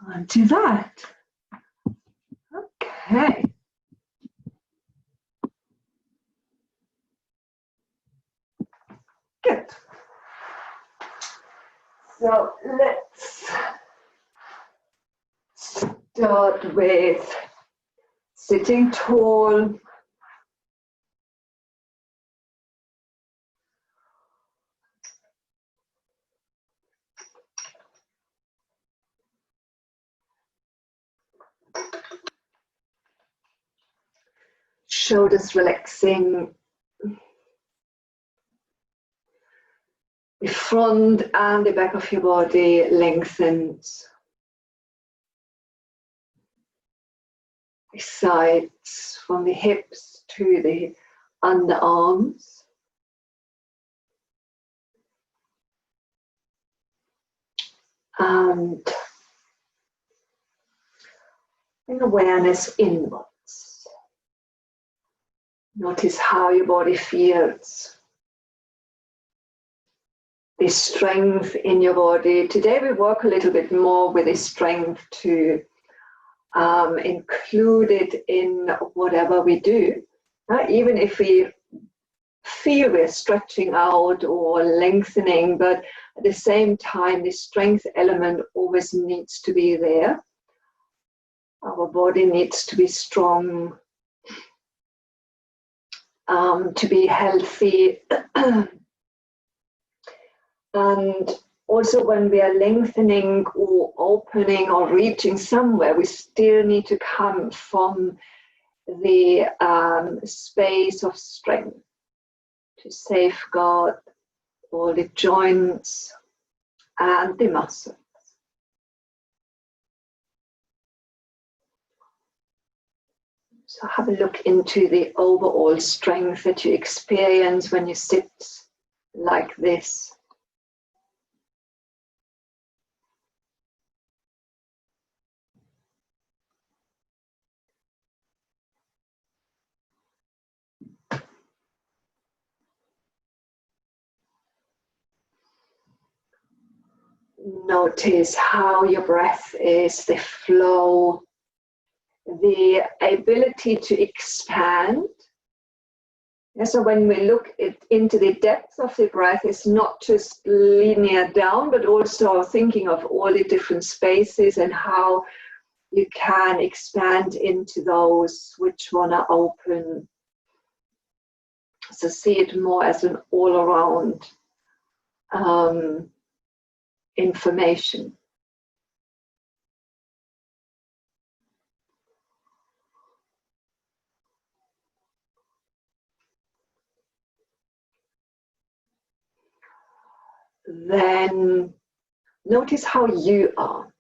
And do that. Okay. Good. So let's start with sitting tall. Shoulders relaxing. The front and the back of your body lengthens. The sides from the hips to the underarms. And bring awareness inwards. Notice how your body feels. The strength in your body. Today we work a little bit more with the strength to include it in whatever we do. Even if we feel we're stretching out or lengthening, but at the same time the strength element always needs to be there. Our body needs to be strong, to be healthy. And also when we are lengthening or opening or reaching somewhere, we still need to come from the space of strength to safeguard all the joints and the muscles. So have a look into the overall strength that you experience when you sit like this. Notice how your breath is, the flow, the ability to expand. And so when we look into the depth of the breath, it's not just linear down, but also thinking of all the different spaces and how you can expand into those which want to open. So see it more as an all-around information. Then notice how you are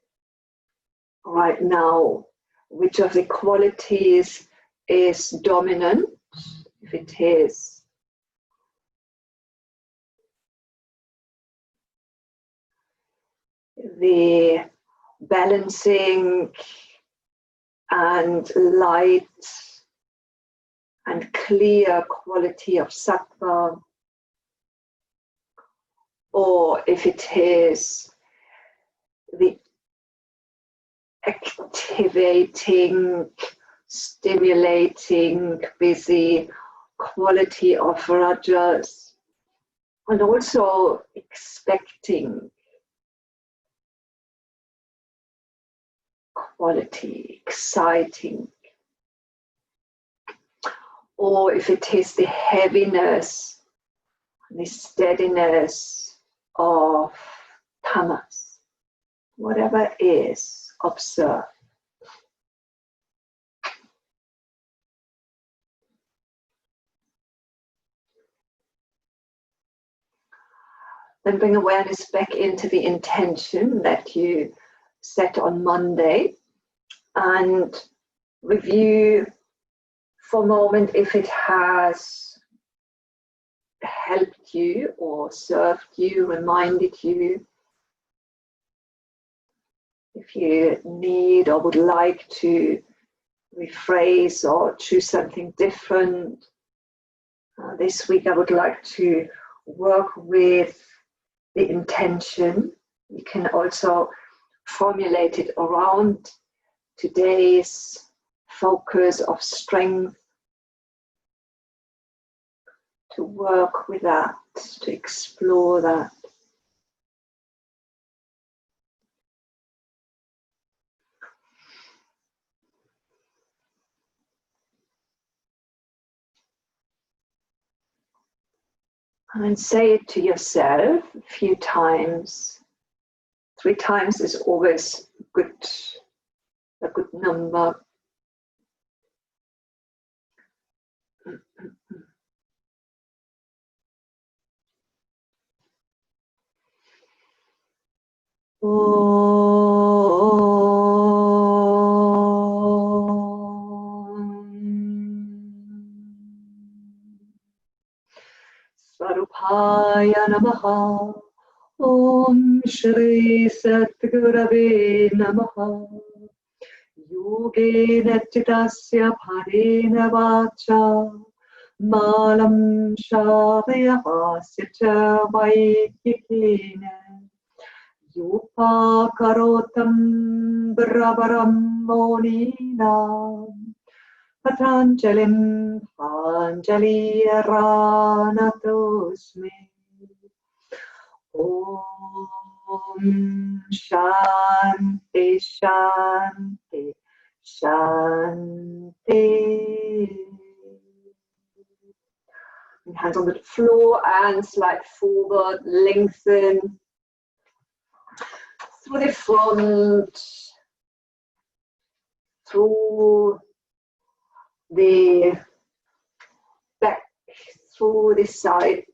right now. Which of the qualities is dominant? If it is the balancing and light and clear quality of sattva, or if it is the activating, stimulating, busy quality of rajas, and also expecting quality, exciting, or if it is the heaviness, the steadiness of tamas, whatever is, observe. Then bring awareness back into the intention that you set on Monday and review for a moment if it has helped you or served you, reminded you. If you need or would like to rephrase or choose something different, this week I would like to work with the intention. You can also formulated around today's focus of strength, to work with that, to explore that. And say it to yourself a few times. 3 times is always a good number. Svarupaya Namaha. Om Shri Satgurave Namaha. Yogena Chittasya Bharena Vacha Malam Shavayasya Cha Vaikikena Yupa Karotam Bravaram Monina Patanjalim Panjali Ranatosmi. Om Shanti Shanti Shanti. Hands on the floor and slide forward, lengthen through the front, through the back, through the sides.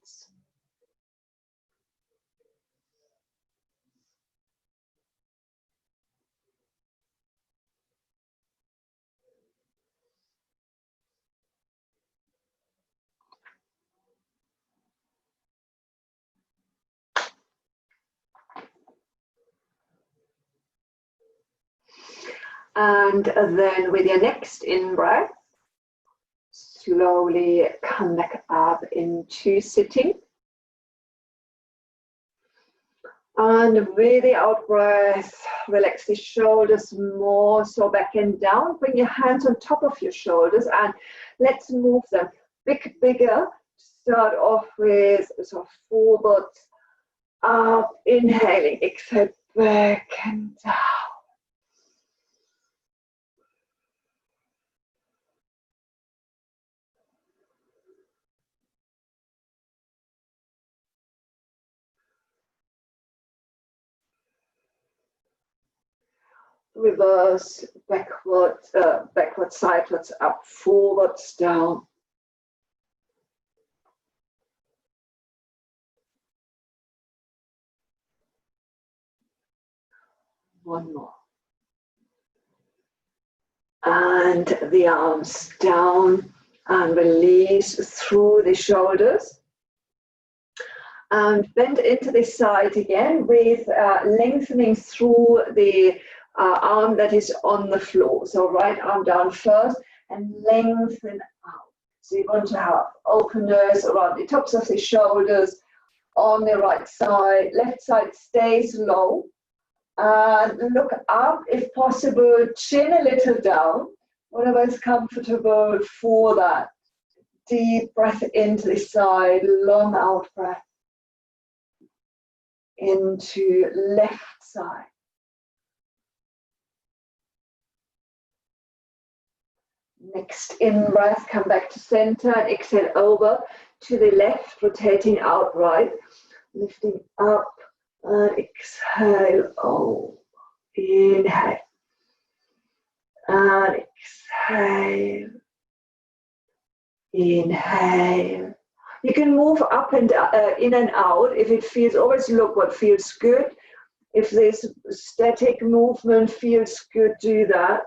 And then with your next in-breath, slowly come back up into sitting. And with the out-breath, relax the shoulders more, so back and down. Bring your hands on top of your shoulders and let's move them bigger. Start off with sort of forward, up, inhaling, exhale, back and down. Reverse, backwards, sidewards, up, forwards, down. One more. And the arms down and release through the shoulders. And bend into the side again with lengthening through the arm that is on the floor. So right arm down first and lengthen out. So you want to have openness around the tops of the shoulders on the right side. Left side stays low. And look up if possible, chin a little down, whatever is comfortable for that. Deep breath into the side, long out breath into left side. Next in breath, come back to center and exhale over to the left, rotating out right, lifting up and exhale over. Inhale and exhale. Inhale. You can move up and in and out if it feels, always look what feels good. If this static movement feels good, do that.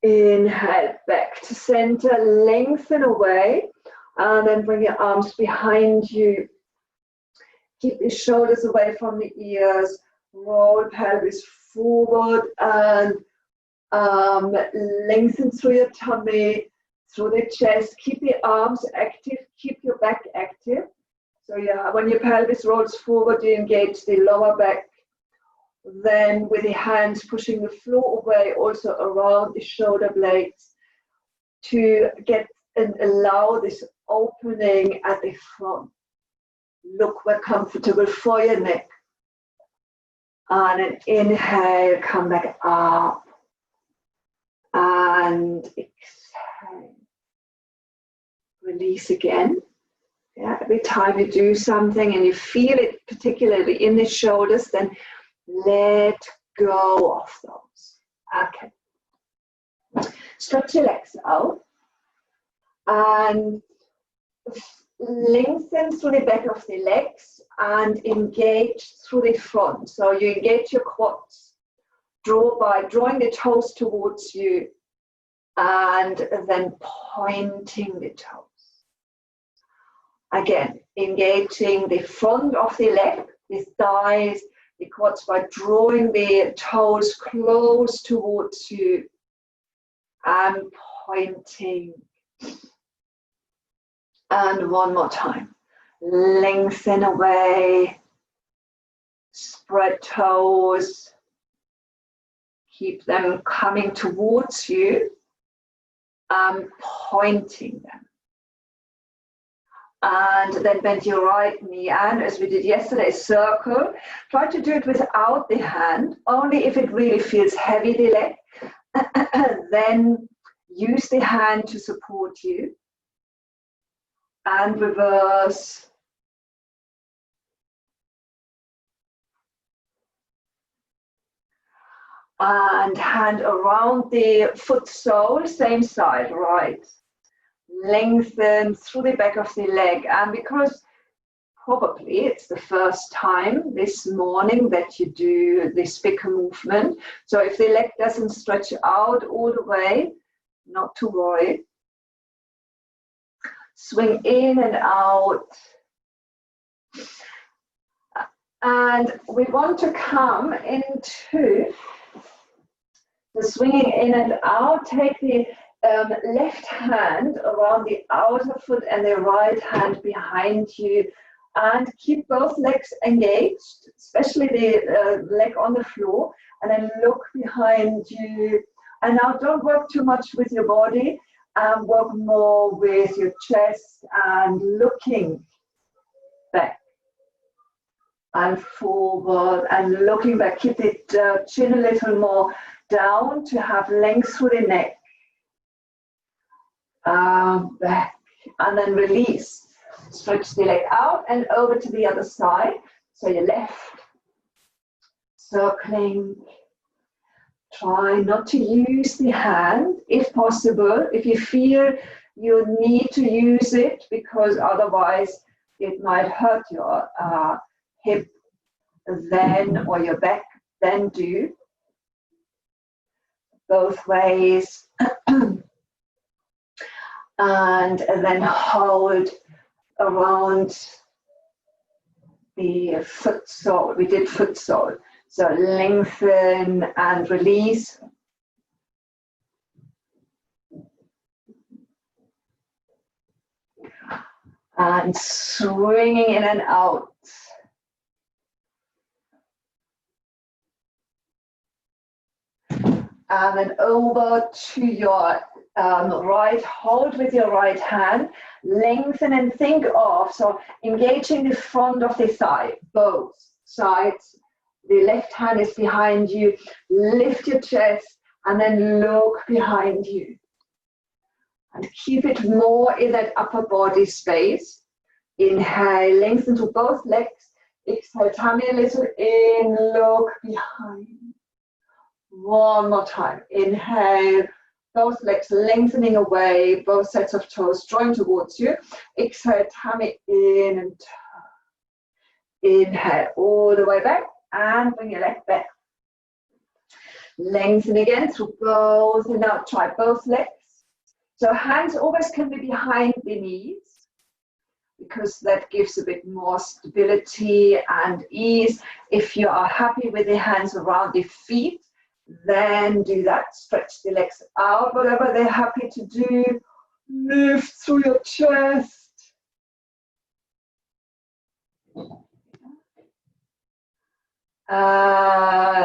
Inhale, back to center, lengthen away, and then bring your arms behind you. Keep the shoulders away from the ears, roll pelvis forward and lengthen through your tummy, through the chest. Keep the arms active, keep your back active. So yeah, when your pelvis rolls forward, you engage the lower back. Then with the hands pushing the floor away, also around the shoulder blades, to get and allow this opening at the front. Look where comfortable for your neck. And an inhale, come back up. And exhale. Release again. Yeah, every time you do something and you feel it, particularly in the shoulders, then let go of those. Okay. Stretch your legs out and lengthen through the back of the legs and engage through the front. So you engage your quads. By drawing the toes towards you and then pointing the toes. Again, engaging the front of the leg, the thighs, the quads by drawing the toes close towards you and pointing. And one more time. Lengthen away, spread toes. Keep them coming towards you, pointing them. And then bend your right knee, and as we did yesterday, circle. Try to do it without the hand, only if it really feels heavy, the leg. Then use the hand to support you. And reverse. And hand around the foot sole, same side, right. Lengthen through the back of the leg. And because probably it's the first time this morning that you do this bigger movement, so if the leg doesn't stretch out all the way, not to worry. Swing in and out. And we want to come into the swinging in and out. Take the left hand around the outer foot and the right hand behind you, and keep both legs engaged, especially the leg on the floor, and then look behind you. And now don't work too much with your body, work more with your chest and looking back and forward and looking back. Keep the chin a little more down to have length through the neck. Back and then release. Stretch the leg out and over to the other side. So your left, circling. Try not to use the hand if possible. If you feel you need to use it because otherwise it might hurt your hip then or your back, then do. Both ways. And then hold around the foot sole. We did foot sole. So lengthen and release. And swinging in and out. And then over to your right, hold with your right hand, lengthen and think of, so engaging the front of the thigh, both sides. The left hand is behind you, lift your chest and then look behind you. And keep it more in that upper body space. Inhale, lengthen to both legs. Exhale, tummy a little in, look behind. One more time. Inhale, both legs lengthening away, both sets of toes drawing towards you. Exhale, tummy in and turn. Inhale, all the way back and bring your leg back. Lengthen again through both, and now try both legs. So hands always can be behind the knees because that gives a bit more stability and ease. If you are happy with the hands around the feet, then do that. Stretch the legs out, whatever they're happy to do. Lift through your chest.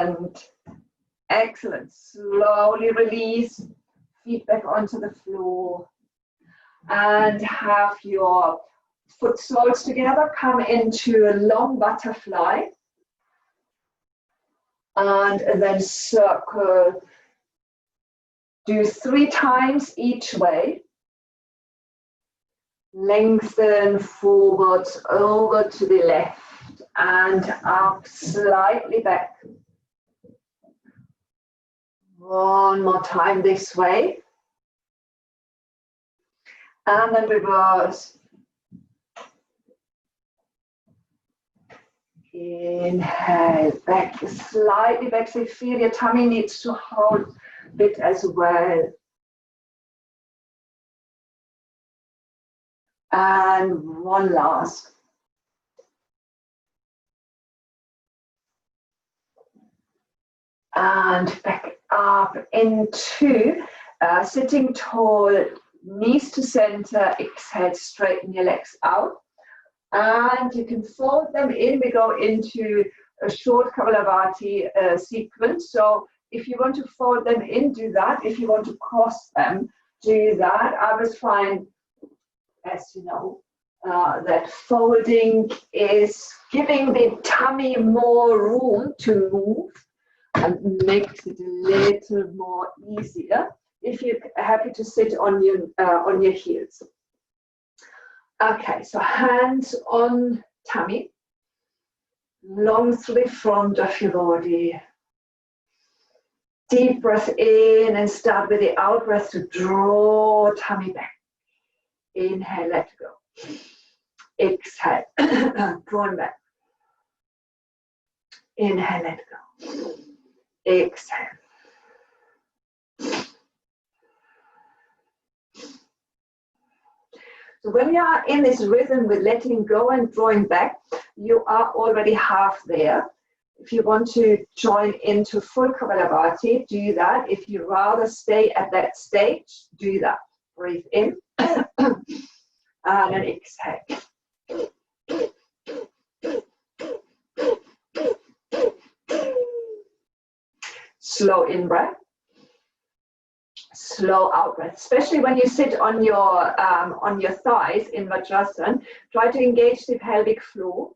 And excellent. Slowly release, feet back onto the floor. And have your foot soles together. Come into a long butterfly. And then circle. Do 3 times each way. Lengthen forwards over to the left and up, slightly back. One more time this way. And then reverse. Inhale, back, slightly back. So you feel your tummy needs to hold a bit as well. And one last. And back up into sitting tall, knees to center. Exhale, straighten your legs out. And you can fold them in. We go into a short Kapalabhati sequence. So if you want to fold them in, do that. If you want to cross them, do that. I was fine, as you know, that folding is giving the tummy more room to move and makes it a little more easier if you're happy to sit on your heels. Okay, so hands on tummy, long through the front of your body. Deep breath in and start with the out breath to draw tummy back. Inhale, let go. Exhale, drawing back. Inhale, let go. Exhale. So when you are in this rhythm with letting go and drawing back, you are already half there. If you want to join into full Kapalabhati, do that. If you rather stay at that stage, do that. Breathe in and then exhale. Slow in breath. Slow out breath, especially when you sit on your thighs in Vajrasana. Try to engage the pelvic floor.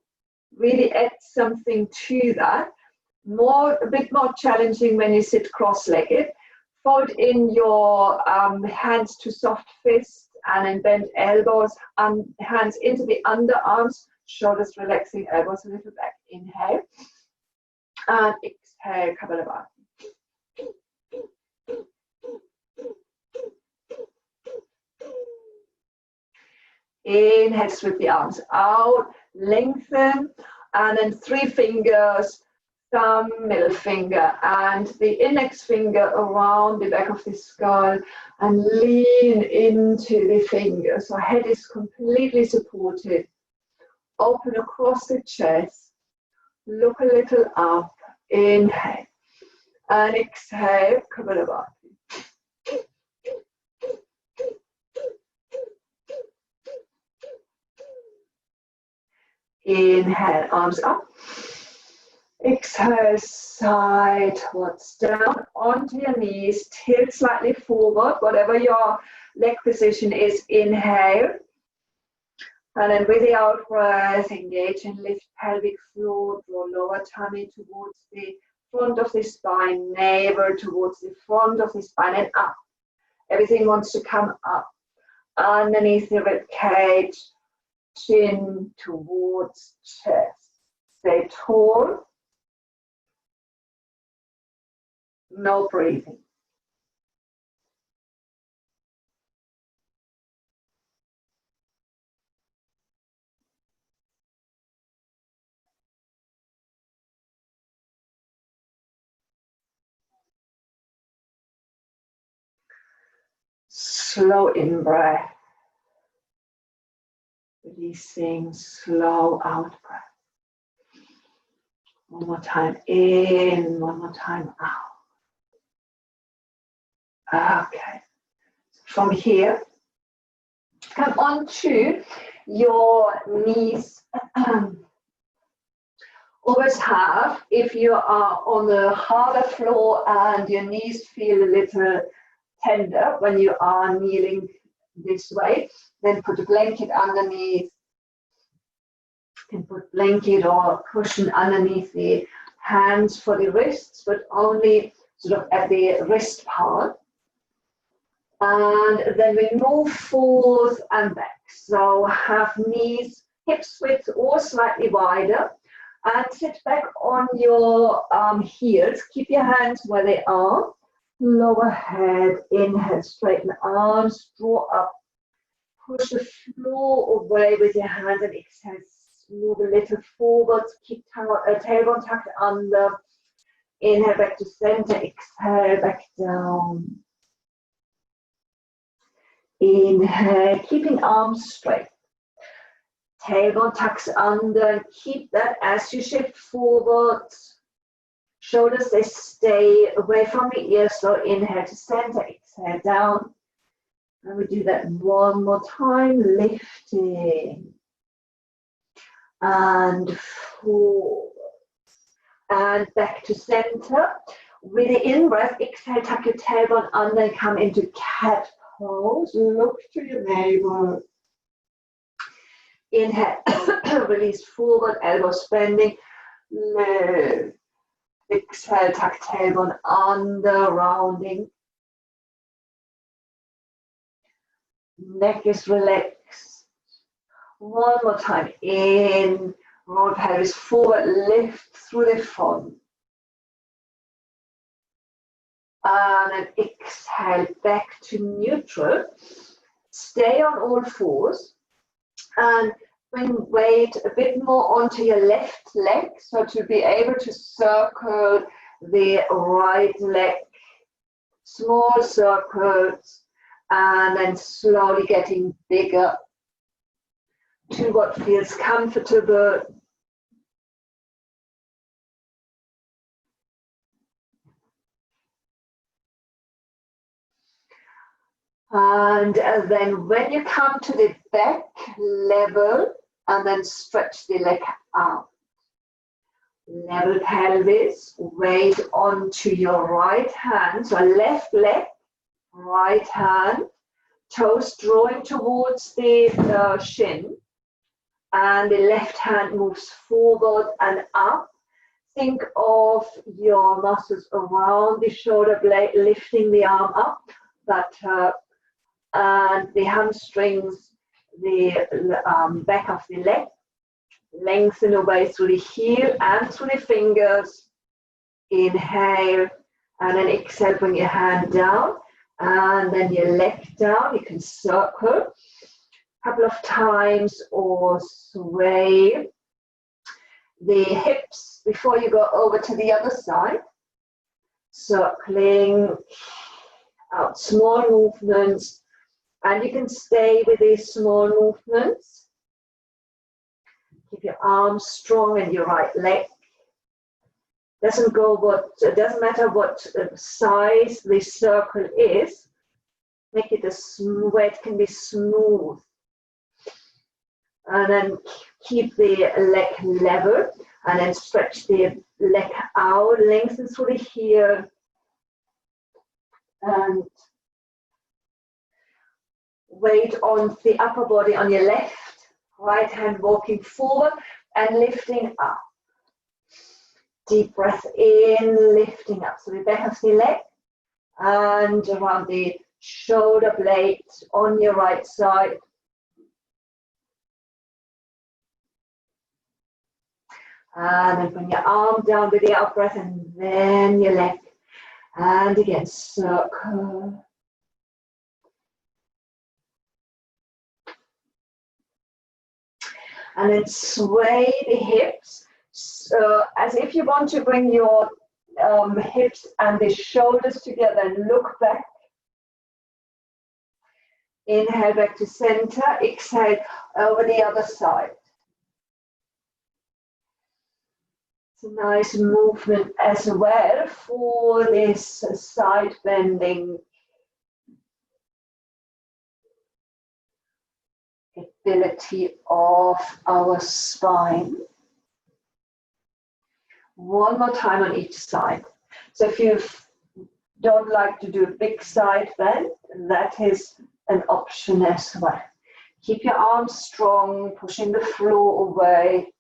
Really add something to that. A bit more challenging when you sit cross-legged. Fold in your hands to soft fists and then bend elbows and hands into the underarms, shoulders relaxing, elbows a little back. Inhale and exhale, Kapalabhati. Inhale, sweep the arms out, lengthen, and then 3 fingers, thumb, middle finger, and the index finger around the back of the skull, and lean into the finger. So head is completely supported. Open across the chest, look a little up, inhale, and exhale, Kapalabhati. Inhale, arms up. Exhale, sidewards down onto your knees. Tilt slightly forward, whatever your leg position is. Inhale. And then with the out breath, engage and lift pelvic floor. Draw lower tummy towards the front of the spine. Navel towards the front of the spine and up. Everything wants to come up. Underneath the rib cage. Chin towards chest. Stay tall. No breathing. Slow in breath. Releasing, slow out breath. One more time in, one more time out. Okay. From here, come on to your knees Always have, if you are on the harder floor and your knees feel a little tender when you are kneeling this way, then put a blanket underneath. You can put blanket or cushion underneath the hands for the wrists, but only sort of at the wrist part. And then we move forth and back. So have knees, hips width or slightly wider. And sit back on your heels. Keep your hands where they are. Lower head, inhale, straighten arms, draw up. Push the floor away with your hands and exhale. Move a little forward. Keep tailbone tucked under. Inhale back to center. Exhale back down. Inhale, keeping arms straight. Tailbone tucks under, keep that as you shift forward. Shoulders, they stay away from the ears, so inhale to center, exhale down. And we do that one more time, lifting. And forward. And back to center. With the in-breath, exhale, tuck your tailbone under and come into cat pose. Look to your neighbor. Inhale, release forward, elbows bending, lift. Exhale, tuck tailbone under, rounding. Neck is relaxed. One more time, in, roll pelvis forward, lift through the front. And then exhale, back to neutral. Stay on all fours. And bring weight a bit more onto your left leg, so to be able to circle the right leg, small circles, and then slowly getting bigger to what feels comfortable. And then when you come to the back, level and then stretch the leg out. Level pelvis, weight onto your right hand. So left leg, right hand, toes drawing towards the shin. And the left hand moves forward and up. Think of your muscles around the shoulder blade, lifting the arm up. And the hamstrings, the back of the leg, lengthen away through the heel and through the fingers. Inhale, and then exhale, bring your hand down, and then your leg down. You can circle a couple of times or sway the hips before you go over to the other side. Circling out, small movements. And you can stay with these small movements. Keep your arms strong in your right leg. Doesn't matter what size the circle is. Make it where it can be smooth. And then keep the leg level. And then stretch the leg out, lengthen through the heel. And weight on the upper body on your left, right hand walking forward and lifting up. Deep breath in, lifting up. So the back of the leg and around the shoulder blade on your right side. And then bring your arm down with the out breath and then your leg. And again, circle. And then sway the hips as if you want to bring your hips and the shoulders together and look back. Inhale back to center, exhale over the other side. It's a nice movement as well for this side bending ability of our spine. One more time on each side. So if you don't like to do a big side bend, that is an option as well. Keep your arms strong, pushing the floor away.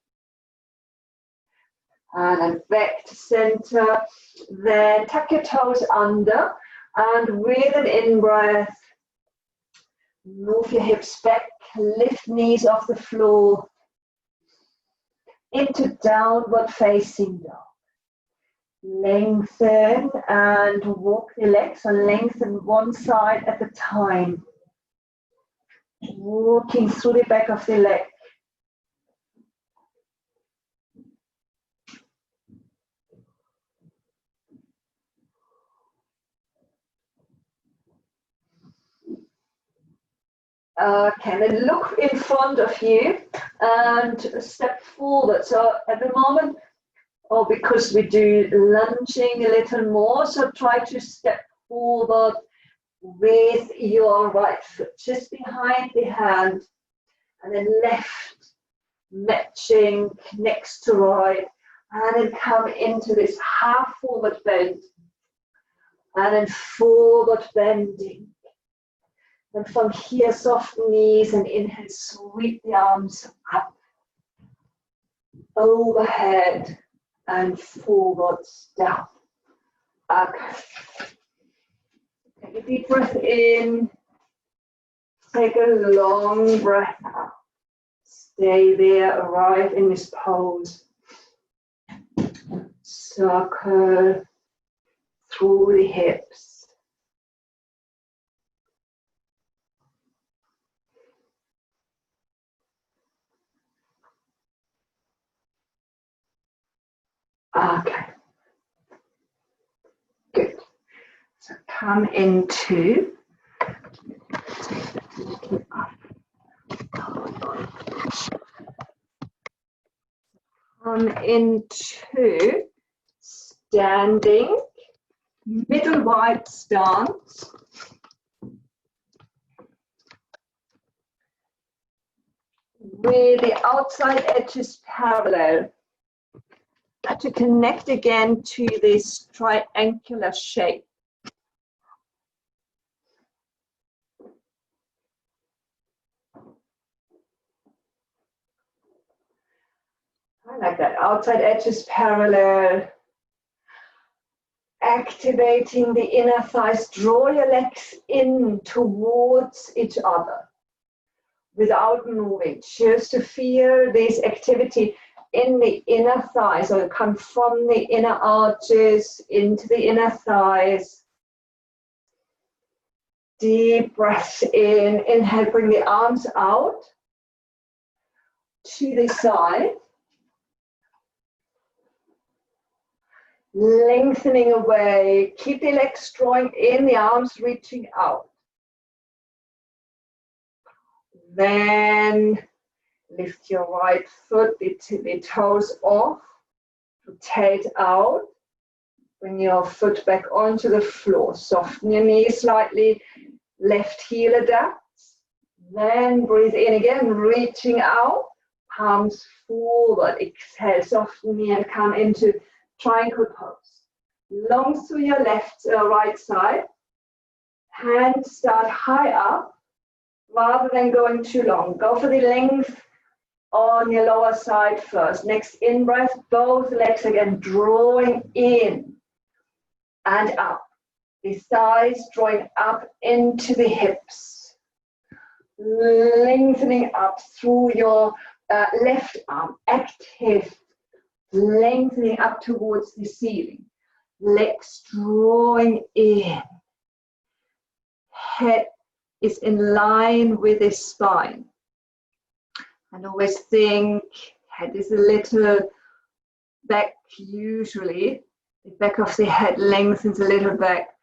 And then back to center. Then tuck your toes under, and with an in-breath, move your hips back, lift knees off the floor into downward facing dog. Lengthen and walk the legs, and lengthen one side at a time. Walking through the back of the leg. Okay, then look in front of you and step forward. So at the moment, because we do lunging a little more, so try to step forward with your right foot just behind the hand, and then left matching next to right, and then come into this half forward bend, and then forward bending. And from here, soften knees and inhale, sweep the arms up, overhead and forwards down. Okay. Take a deep breath in, take a long breath out. Stay there, arrive in this pose. Circle through the hips. Okay, good. So come into, standing, middle wide stance. With the outside edges parallel. To connect again to this triangular shape. I like that. Outside edges parallel. Activating the inner thighs. Draw your legs in towards each other without moving. Just to feel this activity in the inner thighs, so come from the inner arches into the inner thighs. Deep breath in, inhale, bring the arms out to the side. Lengthening away, keep the legs drawing in, the arms reaching out. Then lift your right foot, the toes off, rotate out, bring your foot back onto the floor, soften your knees slightly, left heel adapts, then breathe in again, reaching out, palms forward, exhale, soften knee and come into triangle pose. Long through your right side, hands start high up, rather than going too long. Go for the length on your lower side first. Next in-breath, both legs again, drawing in and up. The thighs drawing up into the hips. Lengthening up through your left arm, active, lengthening up towards the ceiling. Legs drawing in. Head is in line with the spine. And always think, head is a little back usually. The back of the head lengthens a little back.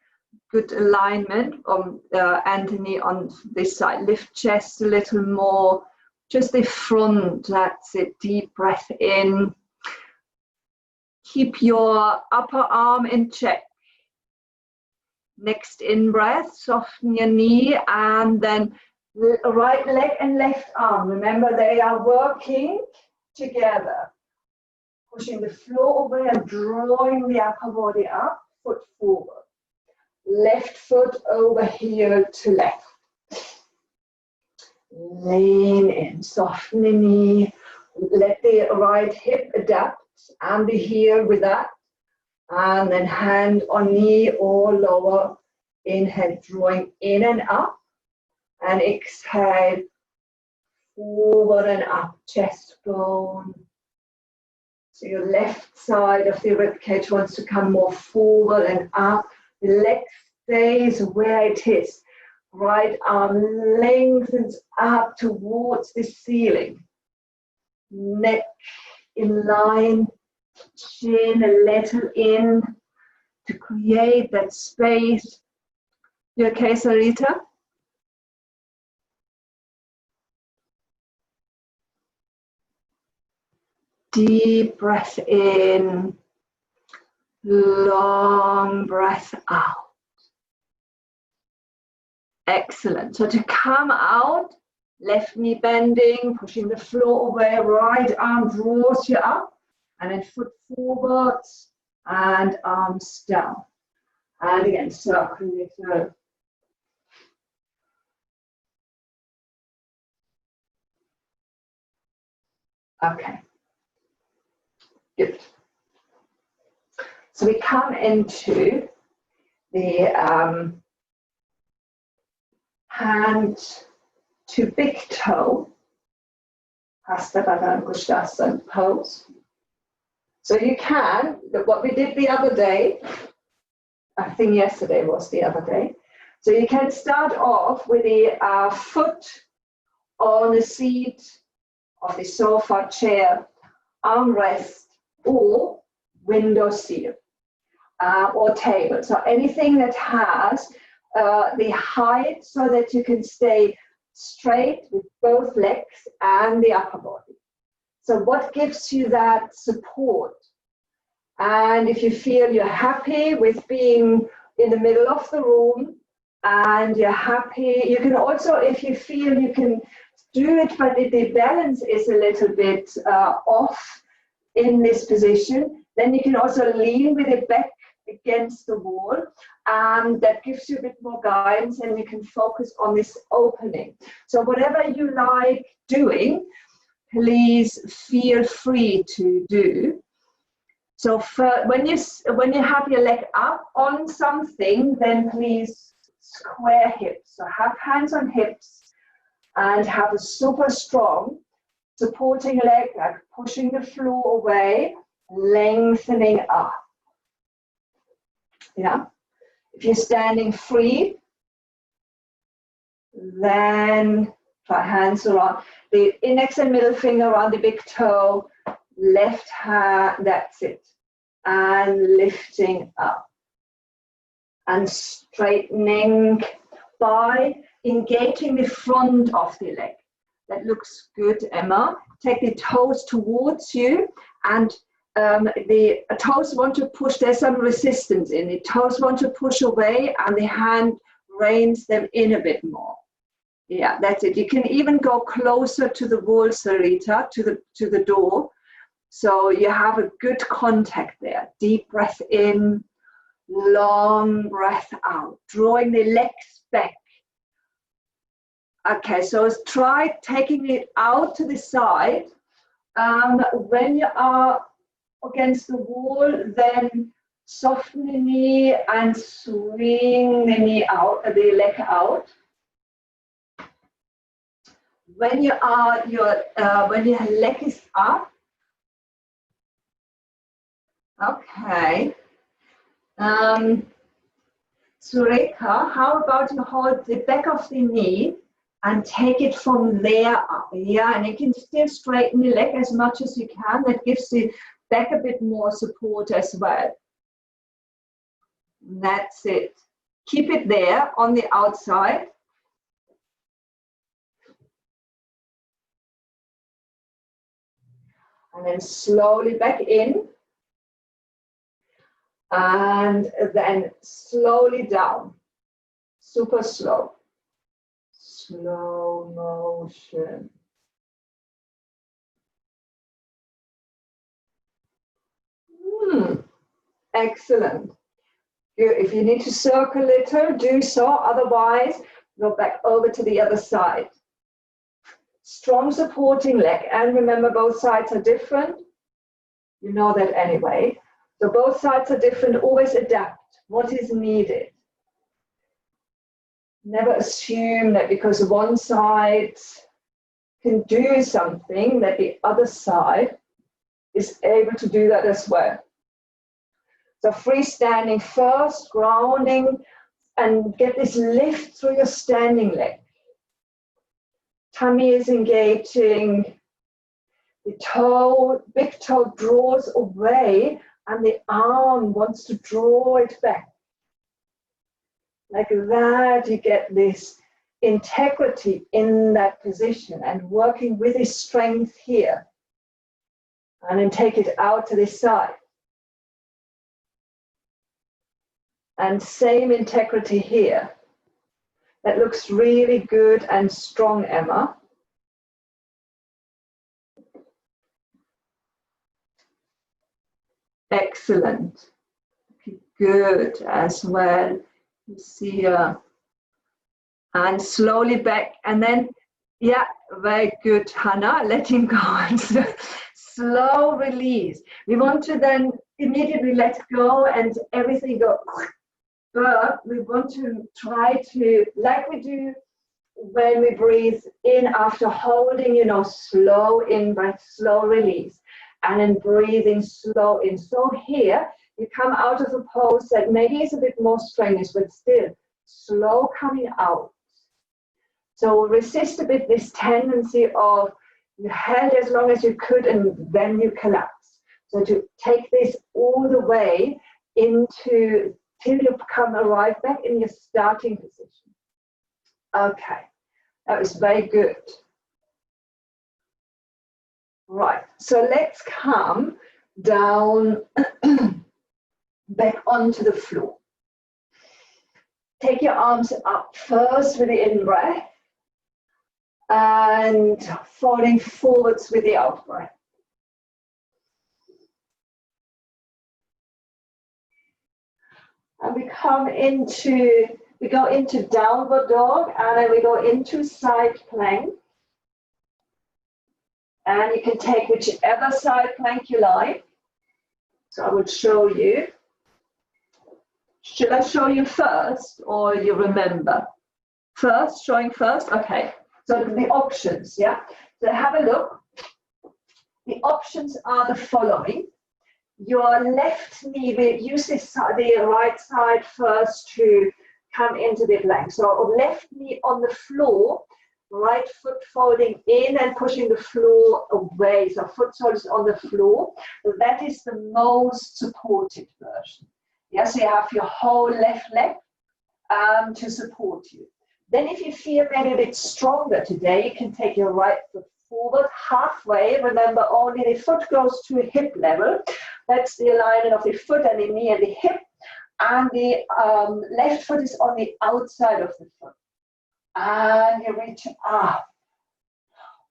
Good alignment on Anthony on this side. Lift chest a little more. Just the front, that's it. Deep breath in. Keep your upper arm in check. Next in-breath, soften your knee and then right leg and left arm. Remember, they are working together. pushing the floor away and drawing the upper body up, foot forward. Left foot over heel to left. Lean in, soften the knee. Let the right hip adapt and the heel with that. And then hand on knee or lower. Inhale, drawing in and up. And exhale, forward and up, chest bone. So your left side of the ribcage wants to come more forward and up. The leg stays where it is. Right arm lengthens up towards the ceiling. Neck in line, chin a little in to create that space. You okay, Sarita? Deep breath in, long breath out. Excellent. So to come out, left knee bending, pushing the floor away, right arm draws you up, and then foot forwards and arms down. And again, circle it through. Okay. Good. So we come into the hand to big toe, Hasta Baddha pose. So you can, what we did the other day, I think yesterday was the other day, so you can start off with the foot on the seat of the sofa, chair, armrest, or window sill, or table. So anything that has the height so that you can stay straight with both legs and the upper body. So what gives you that support? And if you feel you're happy with being in the middle of the room and you're happy, you can also, if you feel you can do it, but the balance is a little bit off in this position, then you can also lean with it back against the wall, and that gives you a bit more guidance and you can focus on this opening. So whatever you like doing, please feel free to do. So when you have your leg up on something, then please square hips. So have hands on hips and have a super strong supporting leg, like pushing the floor away, lengthening up. Yeah. If you're standing free, then try hands around the index and middle finger around the big toe, left hand, that's it. And lifting up. And straightening by engaging the front of the leg. That looks good, Emma. Take the toes towards you, and the toes want to push, there's some resistance in the toes want to push away, and the hand reins them in a bit more. Yeah, that's it. You can even go closer to the wall, Sarita, to the door. So you have a good contact there. Deep breath in, long breath out, drawing the legs back. Okay, so try taking it out to the side. When you are against the wall, then soften the knee and swing the knee out, the leg out. When you are when your leg is up, okay. Sureka, how about you hold the back of the knee and take it from there up? Yeah, and you can still straighten the leg as much as you can. That gives the back a bit more support as well. That's it. Keep it there on the outside. And then slowly back in. And then slowly down. Super slow. Slow motion. Excellent. If you need to circle a little, do so. Otherwise, go back over to the other side. Strong supporting leg. And remember, both sides are different. You know that anyway. So both sides are different. Always adapt what is needed. Never assume that because one side can do something, that the other side is able to do that as well. So freestanding first, grounding, and get this lift through your standing leg. Tummy is engaging, the toe, big toe draws away, and the arm wants to draw it back. Like that, you get this integrity in that position and working with this strength here. And then take it out to this side. And same integrity here. That looks really good and strong, Emma. Excellent. Good as well. You see, and slowly back, and then, yeah, very good, Hannah, letting go. Slow release. We want to then immediately let go and everything go. But we want to try to, like we do when we breathe in after holding, slow in breath, slow release, and then breathing slow in. So here, you come out of a pose that maybe is a bit more strenuous, but still slow coming out. So resist a bit this tendency of you held as long as you could and then you collapse. So to take this all the way into till you arrive back in your starting position. Okay, that was very good. Right, so let's come down back onto the floor. Take your arms up first with the in-breath and falling forwards with the out-breath. And we go into downward dog, and then we go into side plank. And you can take whichever side plank you like. So I would show you. Should I show you first, or you remember? First, showing first? Okay. So the options, yeah? So have a look. The options are the following. Your left knee, we use the right side first to come into the plank. So left knee on the floor, right foot folding in and pushing the floor away. So foot soles on the floor. So that is the most supported version. Yes, so you have your whole left leg to support you. Then if you feel maybe a bit stronger today, you can take your right foot forward halfway. Remember, only the foot goes to hip level. That's the alignment of the foot and the knee and the hip. And the left foot is on the outside of the foot. And you reach up.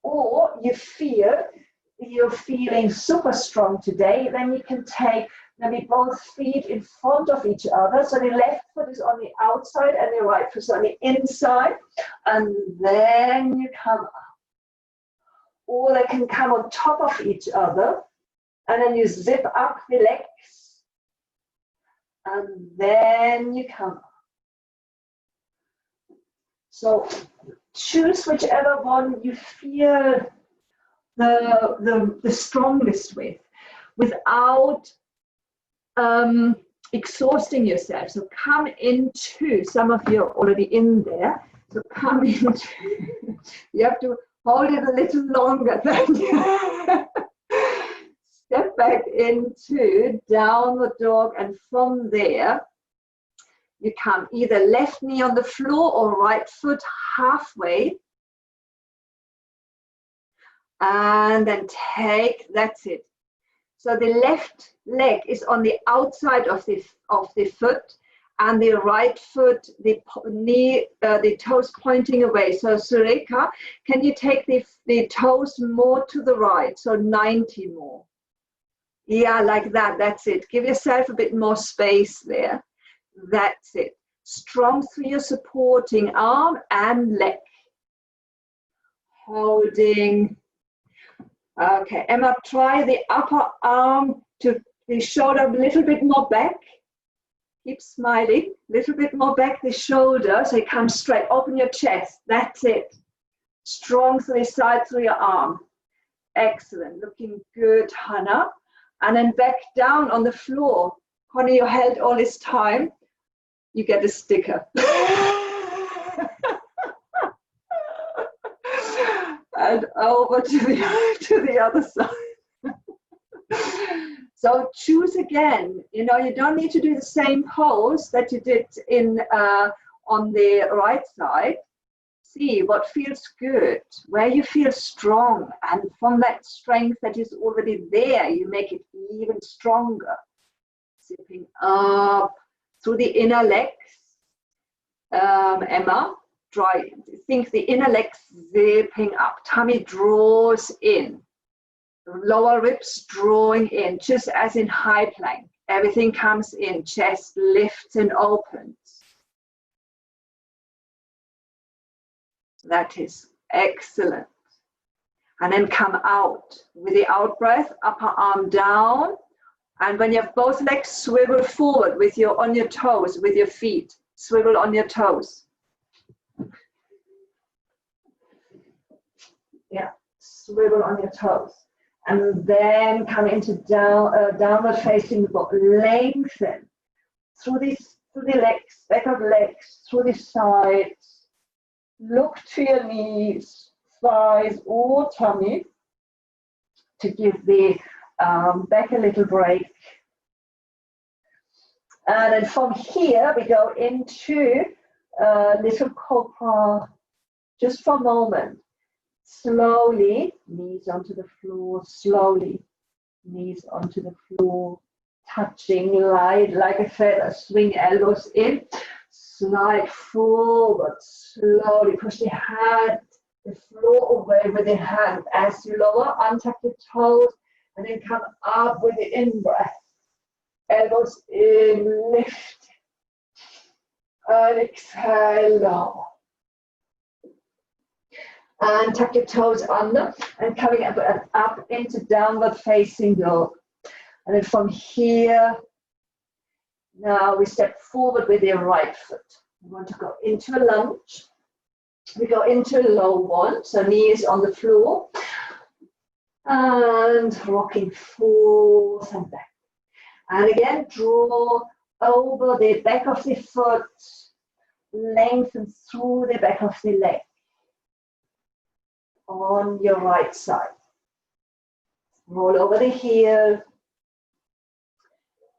Or you feel you're feeling super strong today, then you can take maybe both feet in front of each other. So the left foot is on the outside and the right foot is on the inside. And then you come up. Or they can come on top of each other. And then you zip up the legs. And then you come up. So choose whichever one you feel the strongest with, without exhausting yourself. So come into, some of you are already in there, so come into, you have to hold it a little longer than you. Step back into downward dog, and from there you come either left knee on the floor or right foot halfway. And then take, that's it. So the left leg is on the outside of the foot, and the right foot, the knee, the toes pointing away. So Sureka, can you take the toes more to the right? So 90 more. Yeah, like that. That's it. Give yourself a bit more space there. That's it. Strong through your supporting arm and leg. Holding. Okay, Emma, try the upper arm to the shoulder a little bit more back. Keep smiling. A little bit more back the shoulder so it comes straight. Open your chest. That's it. Strong through the side through your arm. Excellent. Looking good, Hannah. And then back down on the floor. Connie, you held all this time. You get a sticker. And over to the other side. So choose again. You know, you don't need to do the same pose that you did in on the right side. See what feels good, where you feel strong, and from that strength that is already there, you make it even stronger. Zipping up through the inner legs. Emma, think the inner legs zipping up. Tummy draws in. Lower ribs drawing in, just as in high plank. Everything comes in. Chest lifts and opens. That is excellent. And then come out with the out breath, upper arm down. And when you have both legs, swivel forward with on your toes, with your feet. Swivel on your toes. Yeah, swivel on your toes. And then come into downward facing dog. Lengthen through the legs, back of legs, through the sides. Look to your knees, thighs, or tummy to give the back a little break. And then from here, we go into little cobra, just for a moment. Slowly, knees onto the floor, slowly, knees onto the floor, touching light like a feather, swing elbows in, slide forward, slowly, push the hand, the floor away with the hand as you lower, untuck the toes, and then come up with the in-breath. Elbows in, lift, and exhale, lower. And tuck your toes under and coming up into downward facing dog. And then from here, now we step forward with your right foot. We want to go into a lunge. We go into a low one, so knees on the floor. And rocking forth and back. And again, draw over the back of the foot, lengthen through the back of the leg. On your right side. Roll over the heel.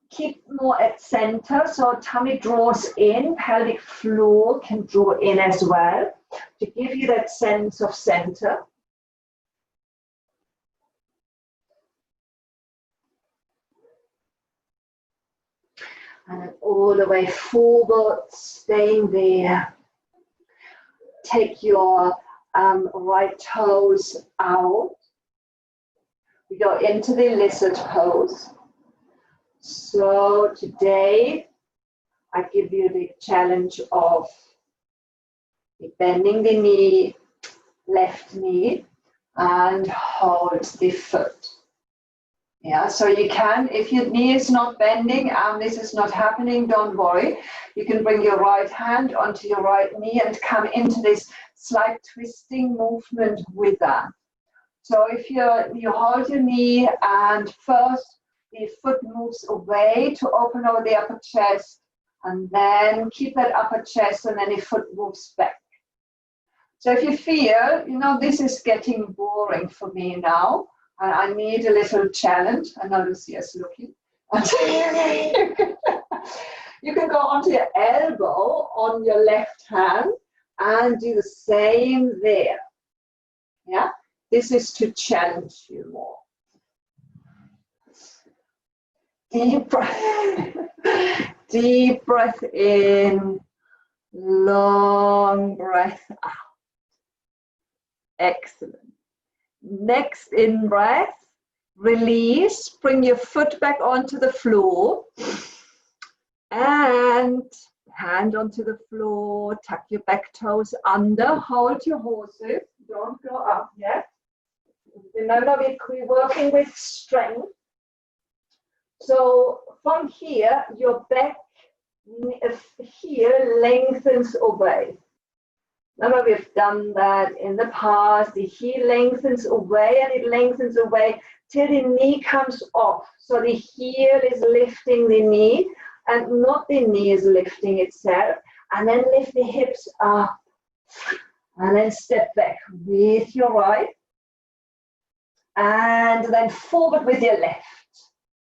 Keep more at center, so tummy draws in, pelvic floor can draw in as well, to give you that sense of center. And then all the way forward, staying there. Take your right toes out. We go into the lizard pose. So today I give you the challenge of bending the knee, left knee, and hold the foot. Yeah, so you can, if your knee is not bending and this is not happening, don't worry. You can bring your right hand onto your right knee and come into this slight twisting movement with that. So if you hold your knee and first the foot moves away to open over the upper chest, and then keep that upper chest, and then the foot moves back. So if you feel, this is getting boring for me now, and I need a little challenge, I know Lucia's looking. You can go onto your elbow on your left hand and do the same there. Yeah, this is to challenge you more. Deep breath. Deep breath in, long breath out. Excellent. Next in breath, Release, bring your foot back onto the floor. And hand onto the floor, tuck your back toes under, hold your horses, don't go up yet. Remember, we're working with strength. So from here, your back here lengthens away. Remember, we've done that in the past. The heel lengthens away and it lengthens away till the knee comes off. So the heel is lifting the knee and not the knee is lifting itself. And then lift the hips up and then step back with your right. And then forward with your left.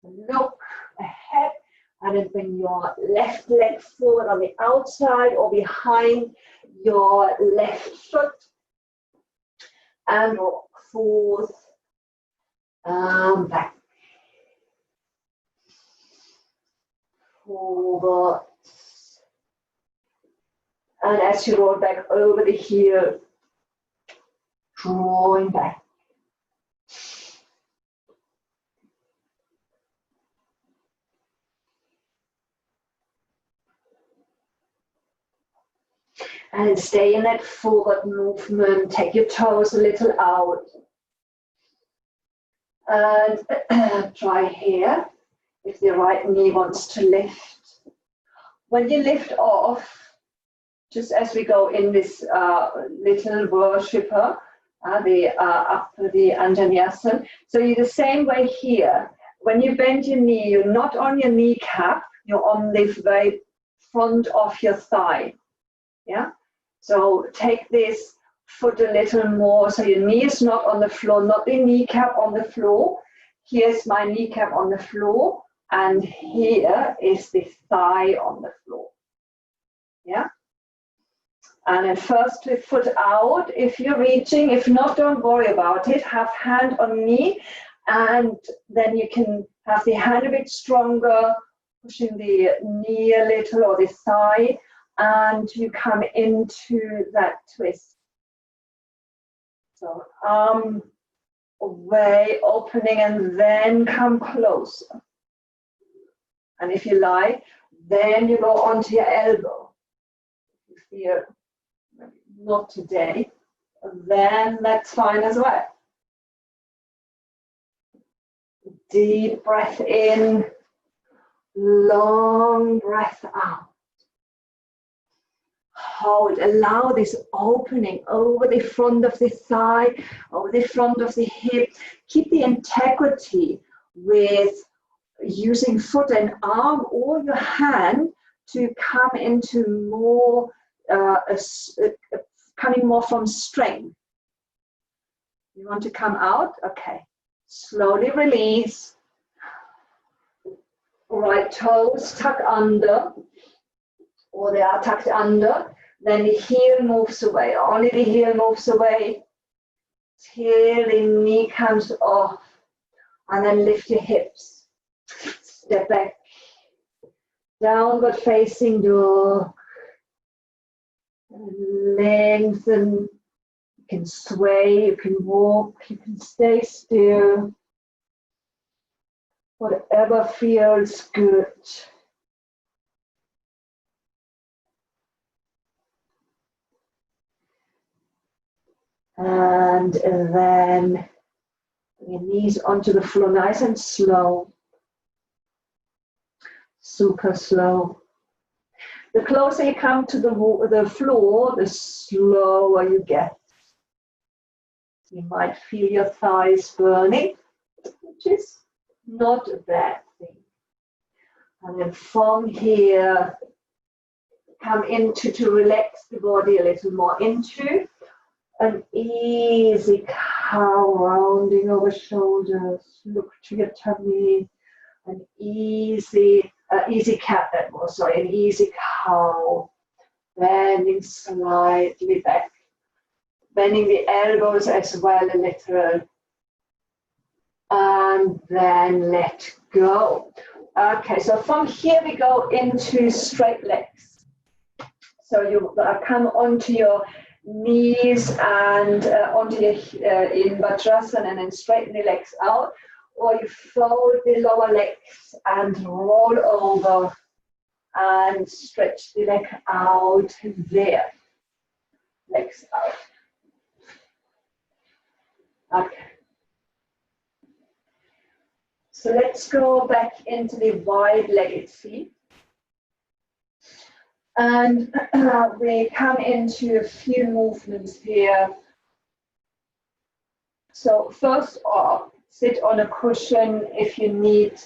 Look ahead and then bring your left leg forward on the outside or behind your left foot. And walk forth and back. Forward. And as you roll back over the heel, drawing back. And stay in that forward movement. Take your toes a little out. And try here, if the right knee wants to lift. When you lift off, just as we go in this little worshipper, up the Anjaneyasana. So you're the same way here. When you bend your knee, you're not on your kneecap, you're on the very front of your thigh. Yeah? So take this foot a little more, so your knee is not on the floor, not the kneecap on the floor. Here's my kneecap on the floor, and here is the thigh on the floor. Yeah? And then first with foot out, if you're reaching, if not, don't worry about it. Have hand on knee, and then you can have the hand a bit stronger, pushing the knee a little or the thigh, and you come into that twist. So arm away, opening, and then come closer. And if you like, then you go onto your elbow. If you feel not today, then that's fine as well. Deep breath in, long breath out. Hold, allow this opening over the front of the thigh, over the front of the hip. Keep the integrity with using foot and arm or your hand to come into more, coming more from strength. You want to come out? Okay. Slowly release. Right toes tuck under, or they are tucked under. Then the heel moves away. Only the heel moves away till the knee comes off. And then lift your hips. Step back. Downward facing dog. Lengthen. You can sway, you can walk, you can stay still. Whatever feels good. And then your knees onto the floor, nice and slow. Super slow. The closer you come to the floor, the slower you get. You might feel your thighs burning, which is not a bad thing. And then from here, come into to relax the body a little more into an easy cow rounding over shoulders. Look to your tummy. An easy cat that was, sorry, an easy cow. Bending slightly back. Bending the elbows as well a little. And then let go. Okay, so from here we go into straight legs. So you come onto your knees and onto your in Vajrasana and then straighten the legs out. or you fold the lower legs and roll over and stretch the leg out there. Legs out. Okay. So let's go back into the wide-legged feet. And we come into a few movements here. So first off, sit on a cushion if you need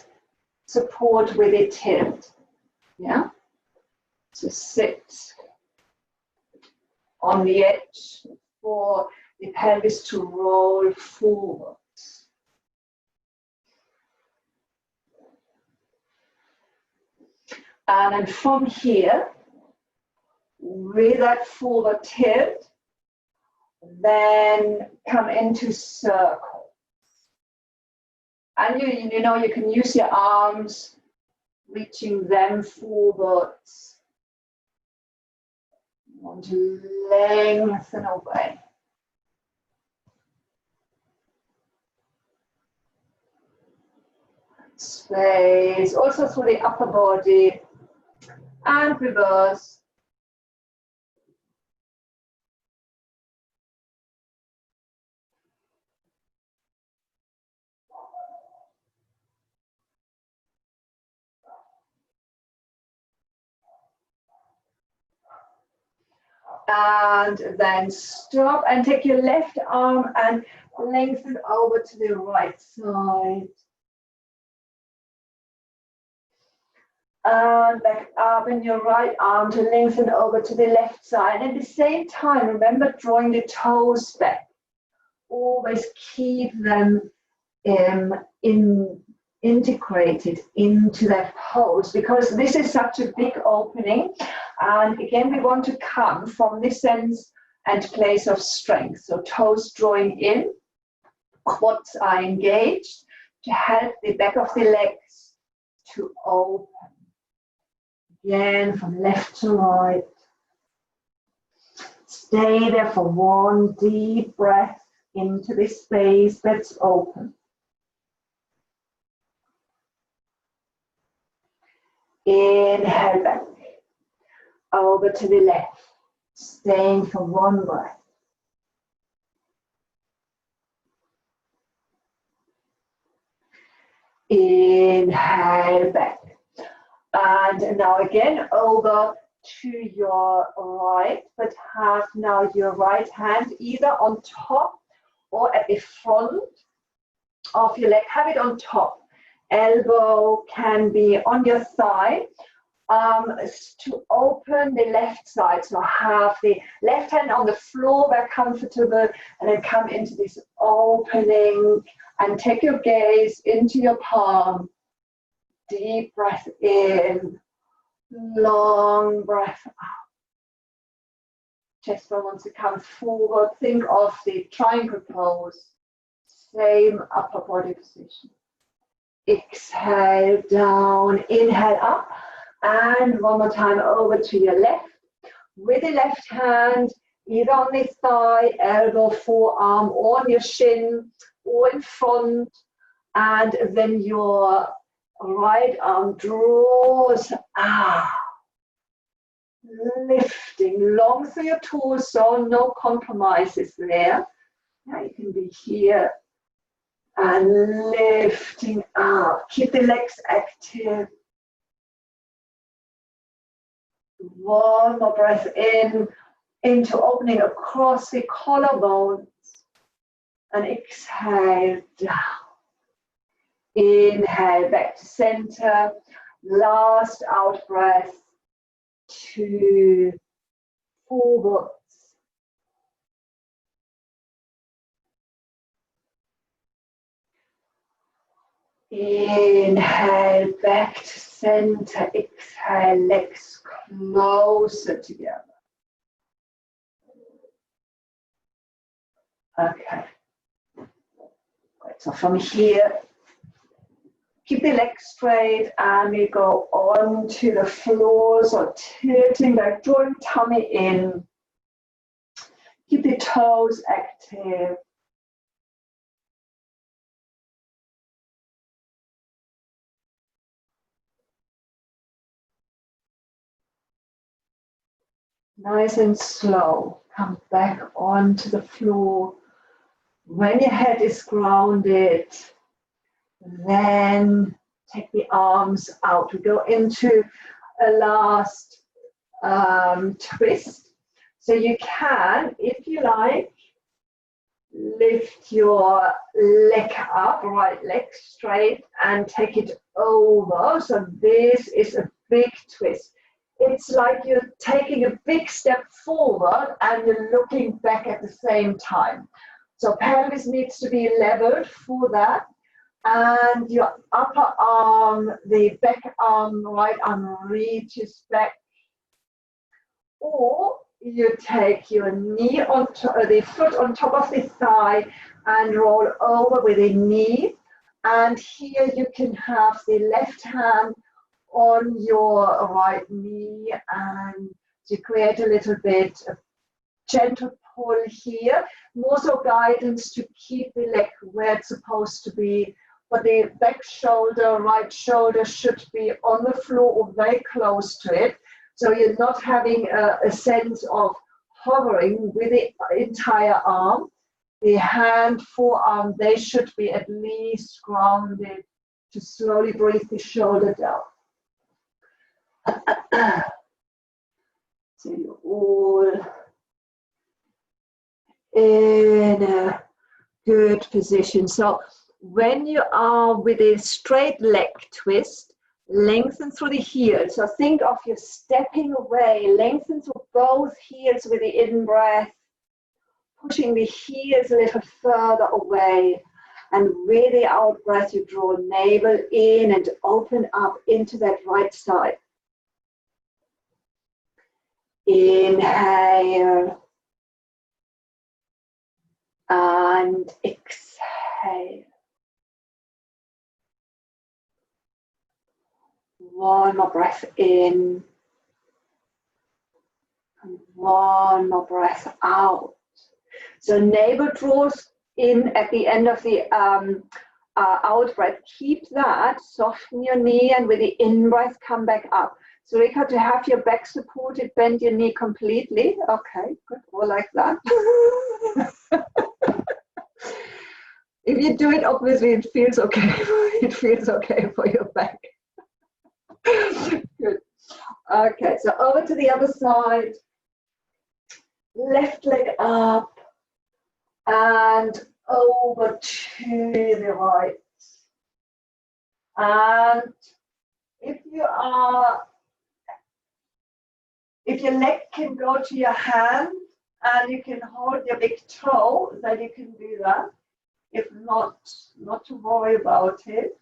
support with a tilt. Yeah? So sit on the edge for the pelvis to roll forward. And then from here, with that forward tilt, then come into circle. And you know, you can use your arms, reaching them forwards. You want to lengthen away. Space, also through the upper body, and reverse. And then stop and take your left arm and lengthen over to the right side. And back up in your right arm to lengthen over to the left side. At the same time, remember drawing the toes back. Always keep them integrated into that pose, because this is such a big opening. And again, we want to come from this sense and place of strength. So toes drawing in, quads are engaged to help the back of the legs to open. Again, from left to right. Stay there for one deep breath into this space that's open. Inhale back, over to the left, staying for one breath. Inhale back. And now again over to your right, but have now your right hand either on top or at the front of your leg. Have it on top. Elbow can be on your thigh. To open the left side, so have the left hand on the floor where comfortable, and then come into this opening and take your gaze into your palm. Deep breath in, long breath out. Chest bone wants to come forward. Think of the triangle pose, same upper body position. Exhale down, inhale up, and one more time over to your left. With the left hand, either on the thigh, elbow, forearm, or on your shin, or in front, and then your right arm draws out, lifting long through your torso, no compromises there. Now you can be here and lifting out. Keep the legs active. One more breath in, into opening across the collarbones, and exhale down. Inhale back to center. Last out breath to forwards. Inhale back to center. Exhale, legs closer together. Okay. Right, so from here, keep the legs straight, and we go on to the floor, so tilting back, drawing tummy in. Keep the toes active. Nice and slow. Come back onto the floor. When your head is grounded, then take the arms out. We go into a last twist. So you can, if you like, lift your leg up, right leg straight, and take it over. So this is a big twist. It's like you're taking a big step forward and you're looking back at the same time. So pelvis needs to be leveled for that. And your upper arm, the back arm, right arm reaches back. Or you take your knee on the foot on top of the thigh and roll over with the knee. And here you can have the left hand on your right knee, and to create a little bit of gentle pull here. More so guidance to keep the leg where it's supposed to be. But the back shoulder, right shoulder should be on the floor or very close to it. So you're not having a sense of hovering with the entire arm. The hand, forearm, they should be at least grounded to slowly breathe the shoulder down. So you're all in a good position. So when you are with a straight leg twist, lengthen through the heels. So think of you stepping away, lengthen through both heels with the in-breath, pushing the heels a little further away. And with the out-breath, you draw navel in and open up into that right side. Inhale and exhale. One more breath in and one more breath out. So navel draws in at the end of the out breath. Keep that, soften your knee, and with the in breath come back up. So Rika, to have your back supported, bend your knee completely. Okay, good, all like that. If you do it, obviously it feels okay. It feels okay for your back. Good. Okay, so over to the other side. Left leg up and over to the right. And if your leg can go to your hand and you can hold your big toe, then you can do that. If not, not to worry about it.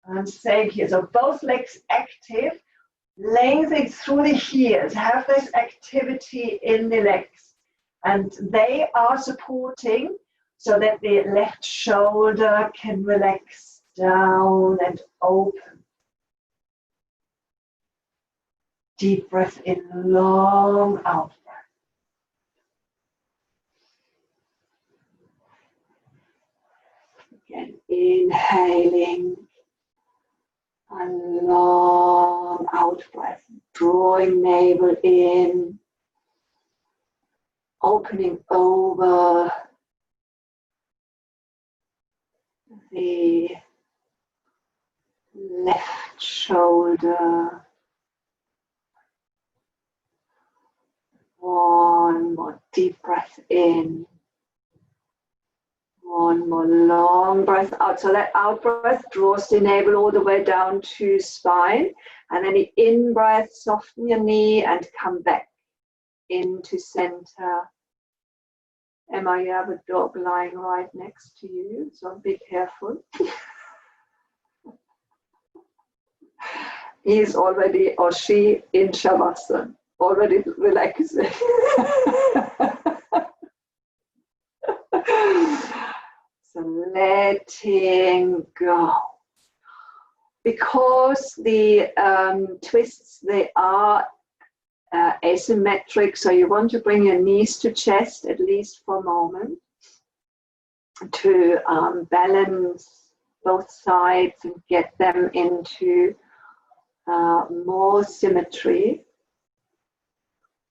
And same here. So both legs active, lengthening through the heels. Have this activity in the legs. And they are supporting so that the left shoulder can relax down and open. Deep breath in, long out breath. Again, inhaling and long out breath, drawing navel in, opening over the left shoulder. One more deep breath in. One more long breath out. So that out breath draws the navel all the way down to spine. And then the in breath, soften your knee and come back into center. Emma, you have a dog lying right next to you, so be careful. He is already, or she, in Shavasana, already relaxing. So letting go. Because the twists, they are asymmetric, so you want to bring your knees to chest at least for a moment to balance both sides and get them into more symmetry.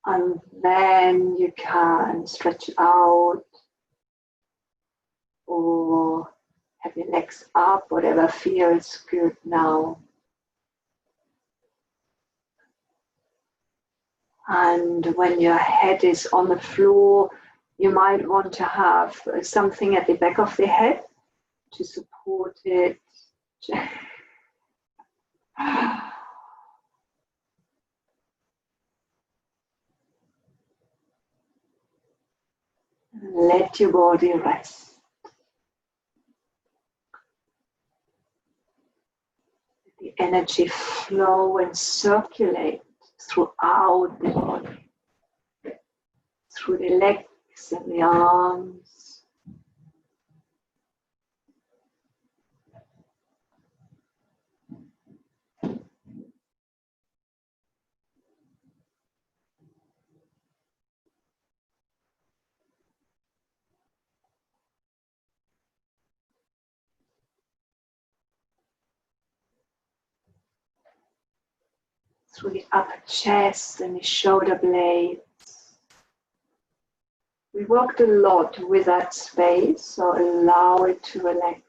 And then you can stretch out or have your legs up, whatever feels good now. And when your head is on the floor, you might want to have something at the back of the head to support it. Let your body rest. Let the energy flow and circulate throughout the body, through the legs and the arms. Through the upper chest and the shoulder blades. We worked a lot with that space, so allow it to relax.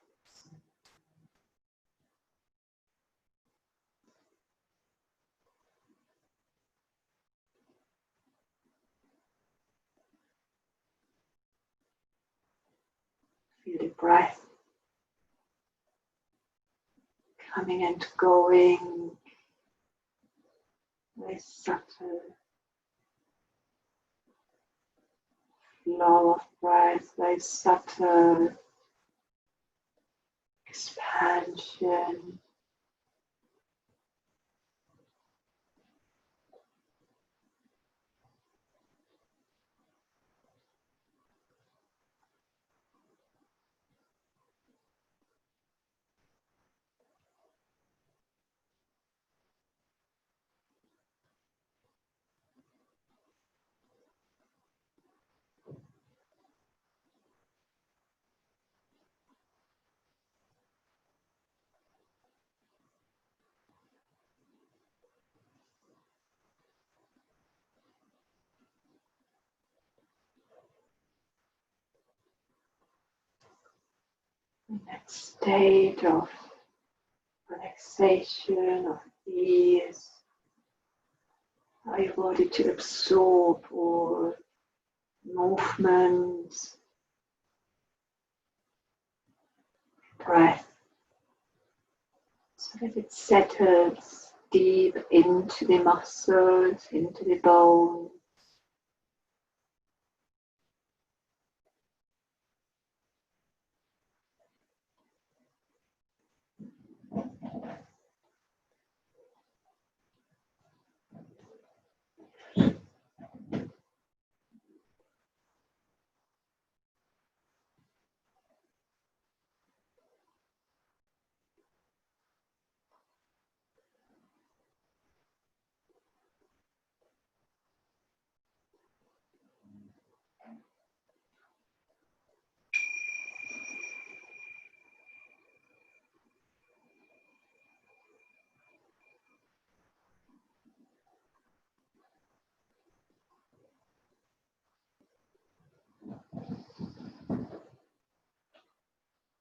Feel the breath coming and going. Very subtle flow of breath, very subtle expansion. In that state of relaxation, of ease, allow your body to absorb all movements, breath, so that it settles deep into the muscles, into the bone.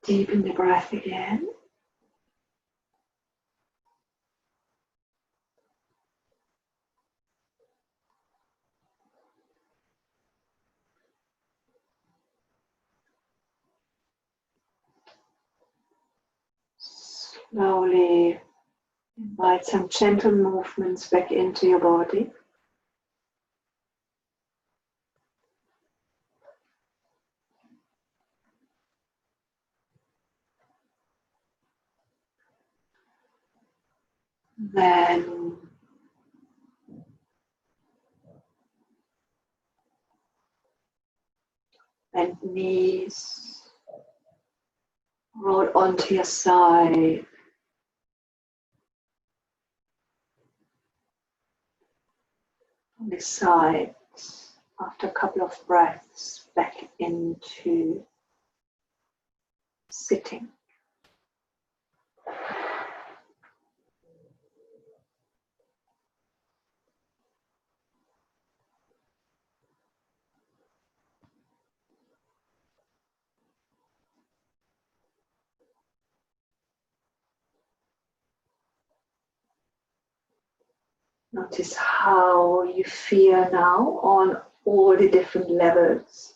Deepen the breath again. Slowly invite some gentle movements back into your body. Then bend knees, roll onto your side. On the sides, after a couple of breaths, back into sitting. Notice how you feel now on all the different levels.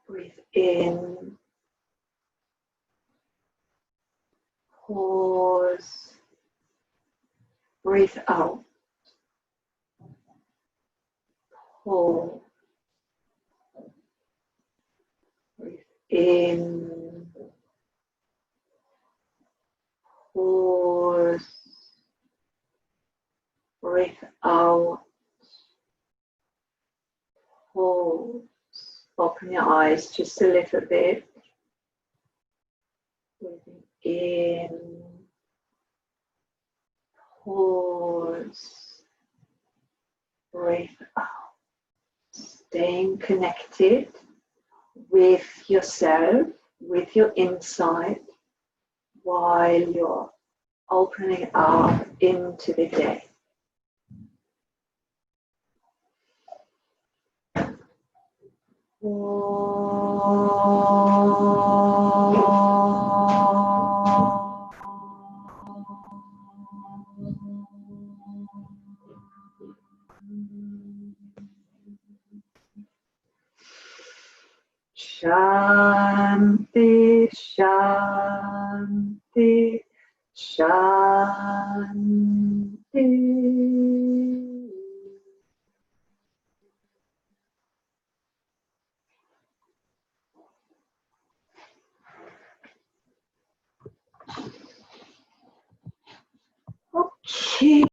Breathe in, pause, breathe out, hold, breathe in, pause, breathe out, hold. Open your eyes just a little bit. Breathing in, pause, breathe out. Staying connected with yourself, with your inside, while you're opening up into the day. Shanti, Shanti, Shanti. Okay.